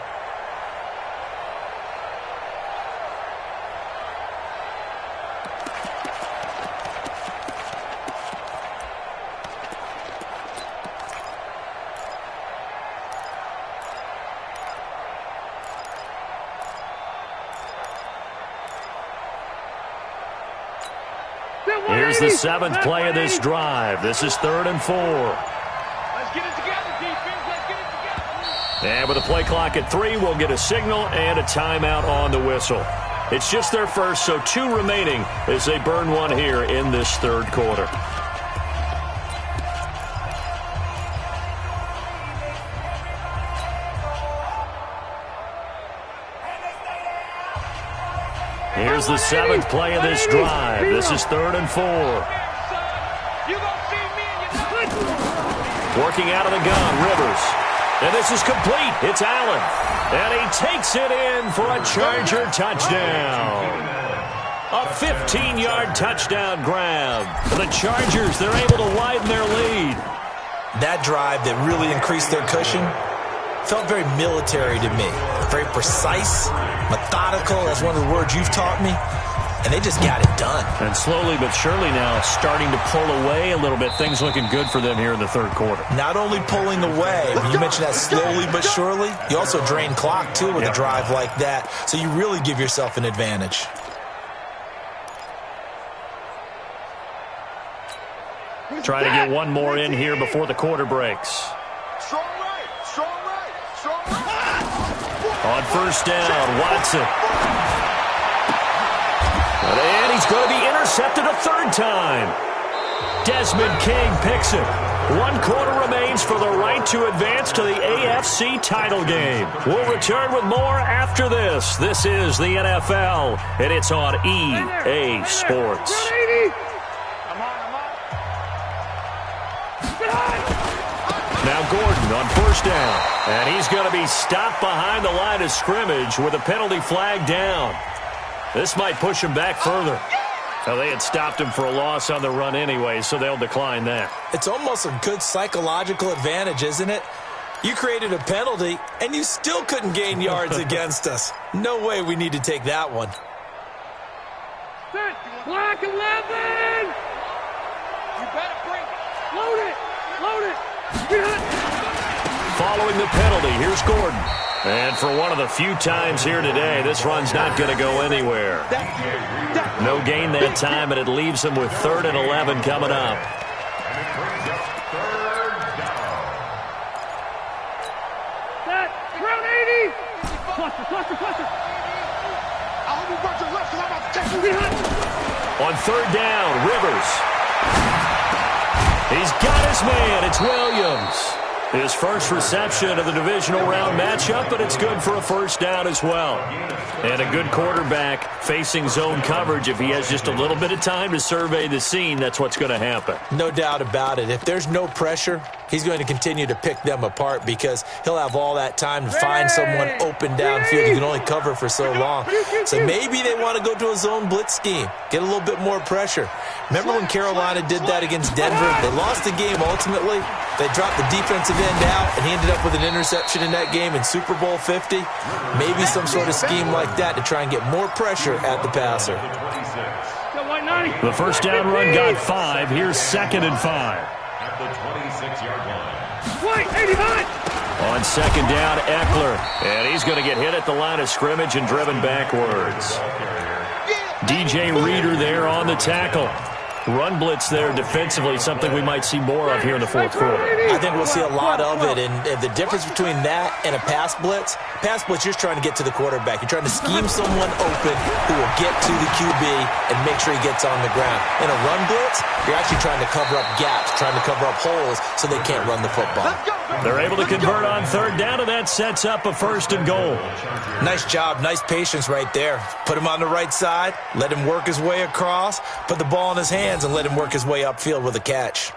Here's the 7th play of this drive. This is 3rd and 4. Let's get it together, defense. Let's get it together. And with the play clock at 3, we'll get a signal and a timeout on the whistle. It's just their first, so 2 remaining as they burn one here in this 3rd quarter. Here's the 7th play of this drive. This is 3rd and 4. You gonna see me and your Working out of the gun, Rivers. And this is complete. It's Allen. And he takes it in for a Charger touchdown. A 15-yard touchdown grab. The Chargers, they're able to widen their lead. That drive that really increased their cushion felt very military to me. Very precise, methodical. That's one of the words you've taught me. And they just got it done. And slowly but surely now starting to pull away a little bit. Things looking good for them here in the third quarter. Not only pulling away, but you mentioned that slowly but surely. You also drain clock, too, with a drive like that. So you really give yourself an advantage. Trying to get one more in here before the quarter breaks. Strong right, strong right, strong right. On first down, Watson. And he's going to be intercepted a third time. Desmond King picks it. 1 quarter remains for the right to advance to the AFC title game. We'll return with more after this. This is the NFL, and it's on EA Sports. Now Gordon on first down. And he's going to be stopped behind the line of scrimmage with a penalty flag down. This might push him back further. Now, they had stopped him for a loss on the run anyway, so they'll decline that. It's almost a good psychological advantage, isn't it? You created a penalty, and you still couldn't gain yards against us. No way we need to take that one. Set. Black 11. You better bring it. Load it. Load it. Following the penalty, here's Gordon. And for one of the few times here today, this run's not going to go anywhere. No gain that time, and it leaves them with 3rd and 11 coming up. Set. Round 80. Cluster, cluster, cluster. I hope you brought your left because I'm about to take you. On third down, Rivers. He's got his man. It's Williams. His first reception of the divisional round matchup, but it's good for a first down as well. And a good quarterback facing zone coverage. If he has just a little bit of time to survey the scene, that's what's going to happen. No doubt about it. If there's no pressure, he's going to continue to pick them apart because he'll have all that time to find someone open downfield. You can only cover for so long. So maybe they want to go to a zone blitz scheme, get a little bit more pressure. Remember when Carolina did that against Denver? They lost the game ultimately. They dropped the defensive end out, and he ended up with an interception in that game in Super Bowl 50. Maybe some sort of scheme like that to try and get more pressure at the passer. The first down run got 5. Here's 2nd and 5. At the 26-yard line. 85. On second down, Eckler. And he's going to get hit at the line of scrimmage and driven backwards. DJ Reader there on the tackle. Run blitz there defensively, something we might see more of here in the fourth quarter. I think we'll see a lot of it, and the difference between that and a pass blitz, you're just trying to get to the quarterback. You're trying to scheme someone open who will get to the QB and make sure he gets on the ground. In a run blitz, you're actually trying to cover up gaps, trying to cover up holes so they can't run the football. They're able to convert on third down, and that sets up a 1st and goal. Nice job, nice patience right there. Put him on the right side, let him work his way across, put the ball in his hands, and let him work his way upfield with a catch.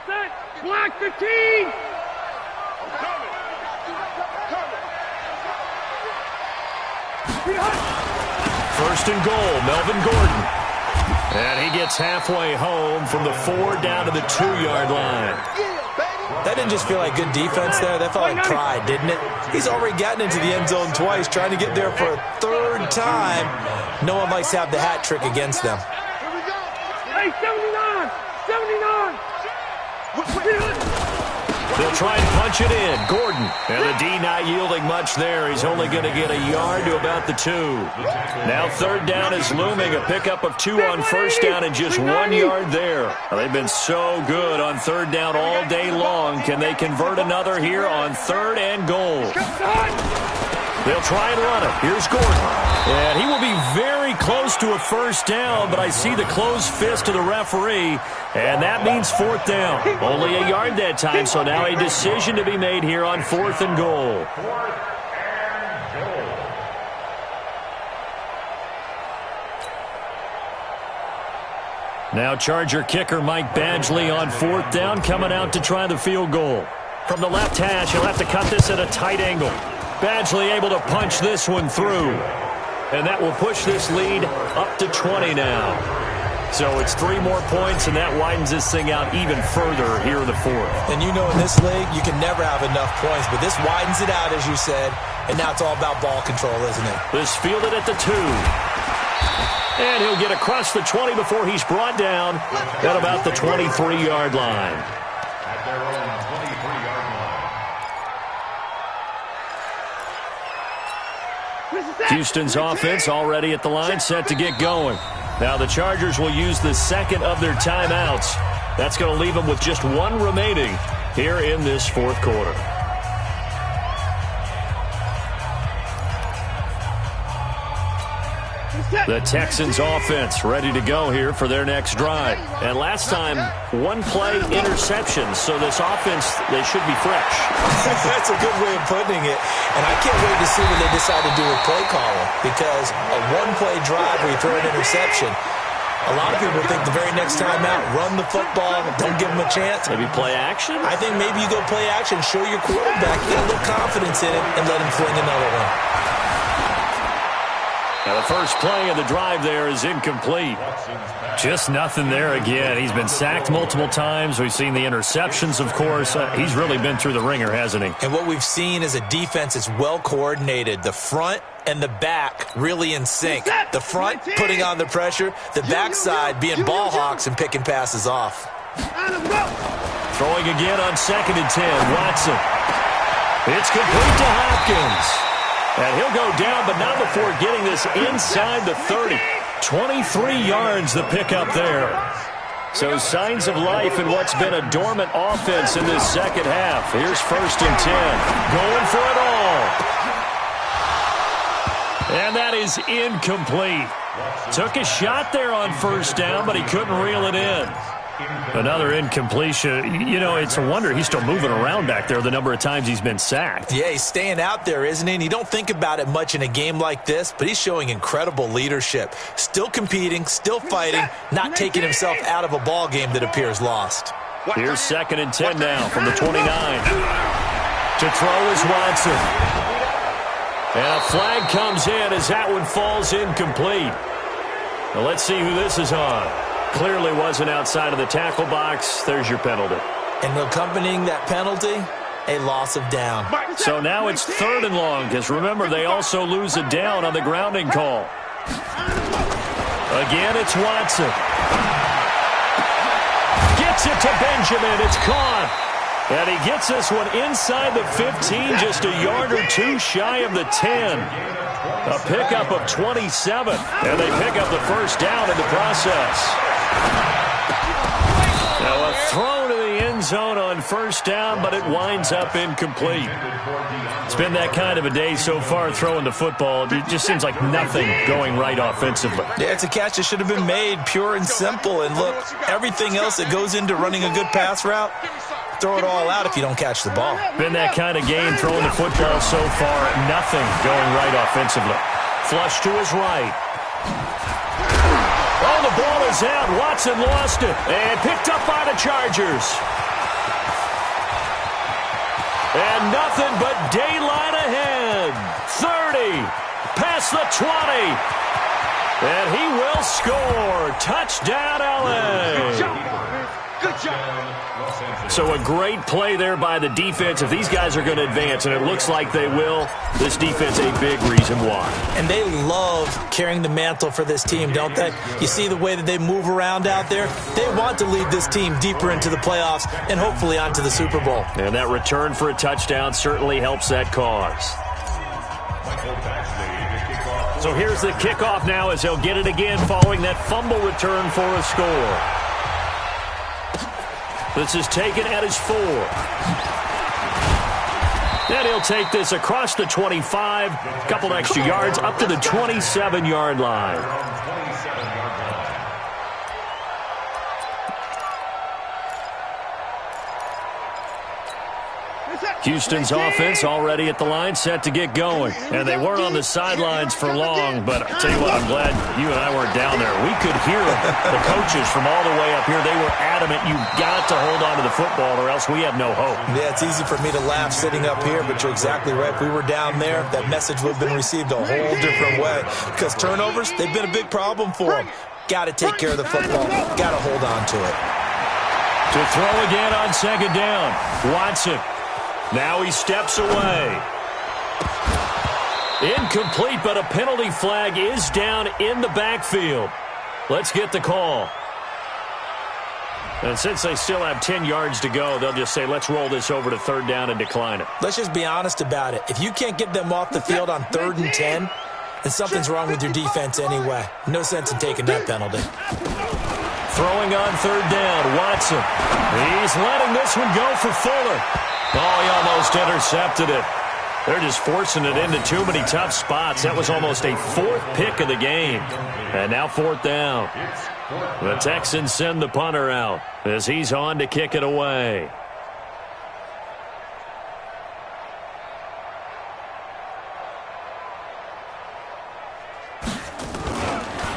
Set. Black 15. First and goal, Melvin Gordon. And he gets halfway home from the 4 down to the 2-yard line. That didn't just feel like good defense there. That felt like pride, didn't it? He's already gotten into the end zone twice, trying to get there for a 3rd time. No one likes to have the hat trick against them. Hey, 79. 79. They'll try and punch it in. Gordon. And the D not yielding much there. He's only going to get a yard to about the 2. Now 3rd down is looming. A pickup of 2 on first down and just 1 yard there. They've been so good on 3rd down all day long. Can they convert another here on 3rd and goal? They'll try and run it. Here's Gordon. And he will be very close close to a first down, but I see the closed fist of the referee, and that means 4th down. Only a yard that time, so now a decision to be made here on 4th and goal. Now Charger kicker Mike Badgley on 4th down, coming out to try the field goal. From the left hash, he'll have to cut this at a tight angle. Badgley able to punch this one through. And that will push this lead up to 20 now. So it's 3 more points, and that widens this thing out even further here in the 4th. And you know in this league, you can never have enough points, but this widens it out, as you said, and now it's all about ball control, isn't it? This fielded at the 2. And he'll get across the 20 before he's brought down at about the 23-yard line. At their own 23-yard line. Houston's offense already at the line, set to get going. Now the Chargers will use the second of their timeouts. That's going to leave them with just 1 remaining here in this 4th quarter. The Texans offense ready to go here for their next drive. And last time, 1-play interception. So this offense, they should be fresh. That's a good way of putting it. And I can't wait to see what they decide to do with play calling. Because a 1-play drive where you throw an interception, a lot of people think the very next time out, run the football, don't give them a chance. Maybe play action? I think maybe you go play action, show your quarterback, get a little confidence in it, and let him fling another one. Now the first play of the drive there is incomplete. Just nothing there again. He's been sacked multiple times. We've seen the interceptions, of course. He's really been through the ringer, hasn't he? And what we've seen is a defense that's well coordinated. The front and the back really in sync. The front putting on the pressure, the backside being ball hawks and picking passes off. Throwing again on 2nd and 10. Watson. It's complete to Hopkins. And he'll go down, but not before getting this inside the 30. 23 yards the pickup there. So signs of life in what's been a dormant offense in this second half. Here's 1st and 10. Going for it all. And that is incomplete. Took a shot there on 1st down, but he couldn't reel it in. Another incompletion. You know, it's a wonder he's still moving around back there the number of times he's been sacked. Yeah, he's staying out there, isn't he? And you don't think about it much in a game like this, but he's showing incredible leadership. Still competing, still fighting, not taking himself out of a ball game that appears lost. Here's 2nd and 10 now from the 29. To throw is Watson. And a flag comes in as that one falls incomplete. Now let's see who this is on. Clearly wasn't outside of the tackle box. There's your penalty. And accompanying that penalty, a loss of down. So now it's 3rd and long, because remember, they also lose a down on the grounding call. Again, it's Watson. Gets it to Benjamin. It's caught. And he gets this one inside the 15, just a yard or 2 shy of the 10. A pickup of 27, and they pick up the first down in the process. Now a throw to the end zone on 1st down, but it winds up incomplete. It's been that kind of a day so far throwing the football. It just seems like nothing going right offensively. Yeah, it's a catch that should have been made, pure and simple. And look, everything else that goes into running a good pass route, throw it all out if you don't catch the ball. Been that kind of game throwing the football so far. Nothing going right offensively. Flush to his right. Oh, the ball is out. Watson lost it and picked up by the Chargers. And nothing but daylight ahead. 30, past the 20. And he will score. Touchdown, LA. Good job. So a great play there by the defense. If these guys are going to advance, and it looks like they will, this defense a big reason why. And they love carrying the mantle for this team, don't they? You see the way that they move around out there? They want to lead this team deeper into the playoffs and hopefully onto the Super Bowl. And that return for a touchdown certainly helps that cause. So here's the kickoff now as they'll get it again following that fumble return for a score. This is taken at his 4. Then he'll take this across the 25, couple extra yards up to the 27-yard line. Houston's offense already at the line, set to get going. And they weren't on the sidelines for long, but I'll tell you what, I'm glad you and I weren't down there. We could hear the coaches from all the way up here. They were adamant, you've got to hold on to the football or else we have no hope. Yeah, it's easy for me to laugh sitting up here, but you're exactly right. If we were down there, that message would have been received a whole different way. Because turnovers, they've been a big problem for them. Got to take care of the football. Got to hold on to it. To throw again on second down. Watson. Now he steps away. Incomplete, but a penalty flag is down in the backfield. Let's get the call. And since they still have 10 yards to go, they'll just say, let's roll this over to third down and decline it. Let's just be honest about it. If you can't get them off the field on 3rd and 10, then something's wrong with your defense anyway. No sense in taking that penalty. Throwing on third down, Watson. He's letting this one go for Fuller. Oh, he almost intercepted it. They're just forcing it into too many tough spots. That was almost a 4th pick of the game. And now 4th down. The Texans send the punter out as he's on to kick it away.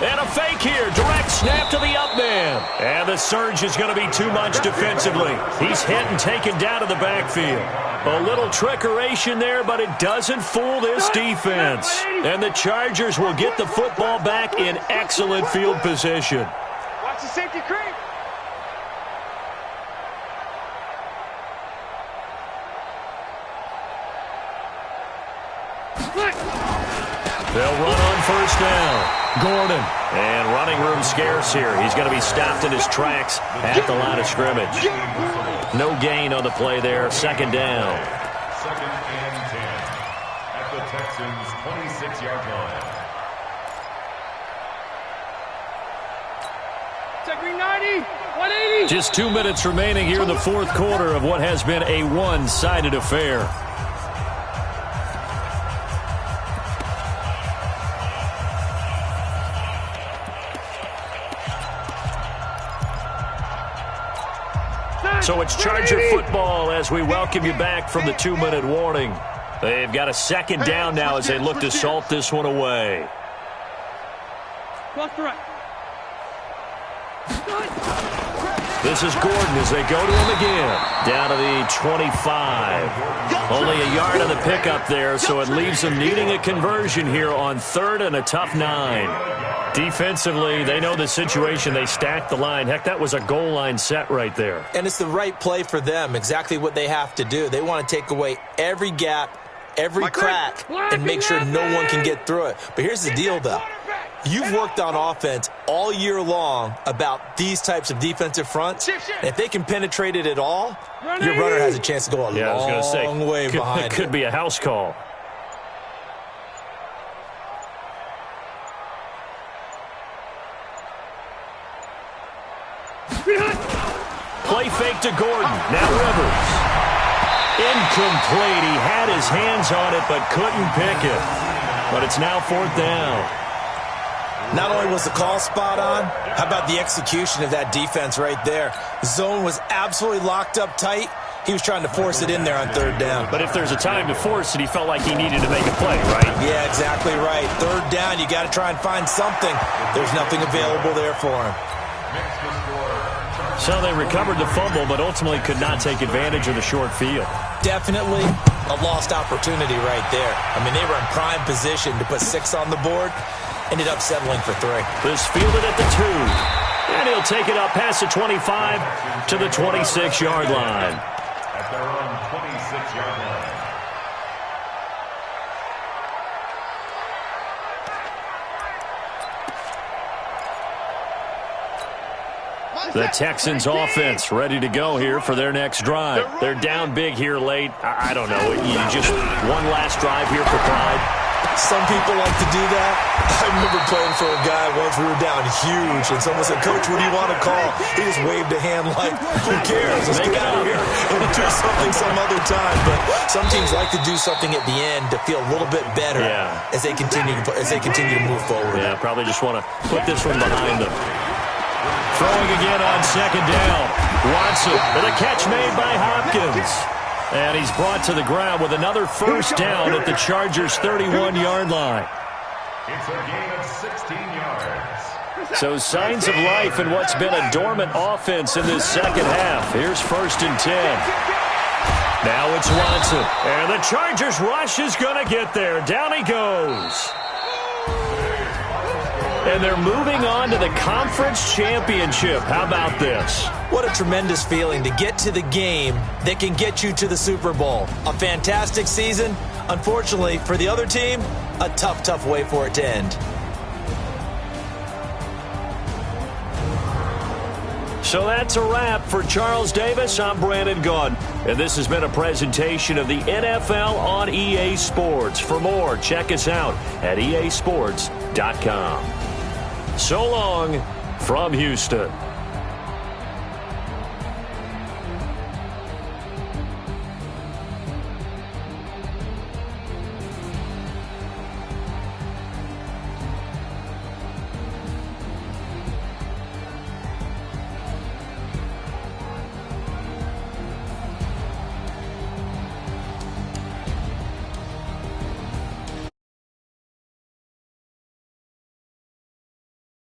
And a fake here. Direct snap to the up man. And the surge is going to be too much defensively. He's hit and taken down to the backfield. A little trickeration there, but it doesn't fool this defense. And the Chargers will get the football back in excellent field position. Watch the safety creep. They'll run on first down. Gordon. And running room scarce here. He's going to be stopped in his tracks at the line of scrimmage. No gain on the play there. Second down. 2nd and 10 at the Texans' 26-yard line. Check me 90, 180. Just 2 minutes remaining here in the 4th quarter of what has been a one-sided affair. So it's Charger football as we welcome you back from the 2-minute warning. They've got a second down now as they look to salt this one away. Cross the right. This is Gordon as they go to him again. Down to the 25. Only a yard on the pickup there, so it leaves them needing a conversion here on 3rd and a tough 9. Defensively, they know the situation. They stacked the line. Heck, that was a goal line set right there. And it's the right play for them, exactly what they have to do. They want to take away every gap, every crack, and make sure no one can get through it. But here's the deal, though. You've worked on offense all year long about these types of defensive fronts. And if they can penetrate it at all, your runner has a chance to go a long way behind it. Could be a house call. Play fake to Gordon. Now Rivers. Incomplete. He had his hands on it but couldn't pick it. But it's now 4th down. Not only was the call spot on, how about the execution of that defense right there? The zone was absolutely locked up tight. He was trying to force it in there on 3rd down. But if there's a time to force it, he felt like he needed to make a play, right? Yeah, exactly right. 3rd down, you got to try and find something. There's nothing available there for him. So they recovered the fumble, but ultimately could not take advantage of the short field. Definitely a lost opportunity right there. I mean, they were in prime position to put 6 on the board. Ended up settling for 3. This fielded at the 2. And he'll take it up past the 25 to the 26-yard line. At their own 26-yard line. The Texans offense ready to go here for their next drive. They're down big here late. I don't know. You just one last drive here for pride. Some people like to do that. I remember playing for a guy once. We were down huge, and someone said, "Coach, what do you want to call?" He just waved a hand like, "Who cares? Let's get out of here and do something some other time." But some teams like to do something at the end to feel a little bit better as they continue to move forward. Yeah, probably just want to put this one behind them. Throwing again on second down. Watson with a catch made by Hopkins. And he's brought to the ground with another first down at the Chargers' 31-yard line. It's a gain of 16 yards. So signs of life in what's been a dormant offense in this second half. Here's 1st and 10. Now it's Watson. And the Chargers rush is going to get there. Down he goes. And they're moving on to the conference championship. How about this? What a tremendous feeling to get to the game that can get you to the Super Bowl. A fantastic season. Unfortunately, for the other team, a tough, tough way for it to end. So that's a wrap for Charles Davis. I'm Brandon Gunn. And this has been a presentation of the NFL on EA Sports. For more, check us out at easports.com. So long from Houston.